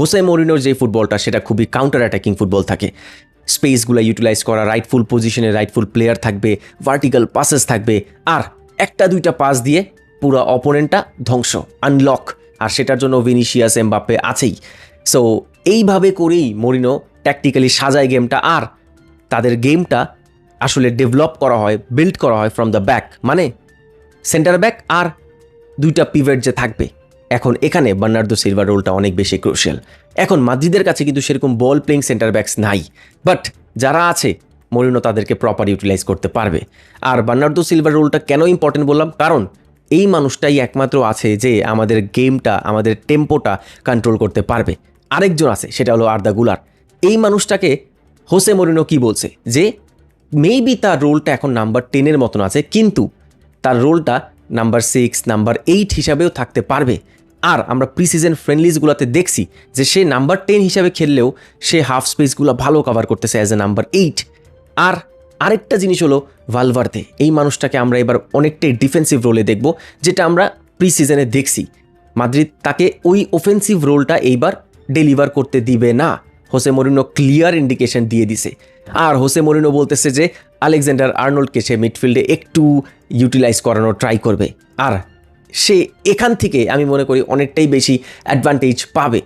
Jose মরিনোর যে ফুটবলটা সেটা খুবই কাউন্টার অ্যাটাকিং ফুটবল থাকে, স্পেসগুলো ইউটিলাইজ করা, রাইটফুল পজিশনে রাইটফুল প্লেয়ার থাকবে, ভার্টিক্যাল পাসেস থাকবে, আর একটা দুইটা পাস দিয়ে পুরো অপোনেন্টটা ধ্বংস, আনলক। আর সেটার জন্য ভিনিসিয়াস, এমবাপ্পে আছেই। সো এইভাবে করেই মরিনো ট্যাকটিক্যালি সাজায় গেমটা, আর তাদের গেমটা আসলে ডেভেলপ করা হয়, বিল্ড করা হয় ফ্রম দ্য ব্যাক, মানে সেন্টার ব্যাক আর দুইটা পিভট যে থাকবে। এখন এখানে বার্নার্দো সিলভার রোলটা অনেক বেশি ক্রুশিয়াল। এখন মাদ্রিদের কাছে কিন্তু সেরকম বল প্লেইং সেন্টার ব্যাকস নাই, বাট যারা আছে মরিনো তাদেরকে প্রপার ইউটিলাইজ করতে পারবে। আর বার্নার্দো সিলভার রোলটা কেন ইম্পর্টেন্ট বললাম, কারণ এই মানুষটাই একমাত্র আছে যে আমাদের গেমটা, আমাদের টেম্পোটা কন্ট্রোল করতে পারবে। আরেকজন আছে, সেটা হলো আর্দা গুলার। এই মানুষটাকে হোসে মরিনো কি বলছে যে মেবি তার রোলটা এখন নাম্বার 10-এর মতন আছে, কিন্তু তার রোলটা নাম্বার 6, নাম্বার 8 হিসাবেও থাকতে পারবে। আর আমরা প্রি সিজন ফ্রেন্ডলিজগুলোতে দেখছি যে সে নাম্বার 10 হিসাবে খেললেও সে হাফ স্পেসগুলো ভালো কভার করতেছে অ্যাজ এ নাম্বার 8। আর আরেকটা জিনিস হলো ভালভার্দে, এই মানুষটাকে আমরা এবার অনেকটাই ডিফেন্সিভ রোলে দেখব, যেটা আমরা প্রি সিজনে দেখছি। মাদ্রিদ তাকে ওই অফেন্সিভ রোলটা এইবার ডেলিভার করতে দিবে না। হোসে মরিনো ক্লিয়ার ইন্ডিকেশন দিয়ে দিছে। আর হোসে মরিনো বলতেছে যে আলেকজান্ডার আর্নল্ডকে সে মিডফিল্ডে একটু ইউটিলাইজ করানোর ট্রাই করবে, আর সে এখান থেকে আমি মনে করি অনেকটাই বেশি অ্যাডভান্টেজ পাবে।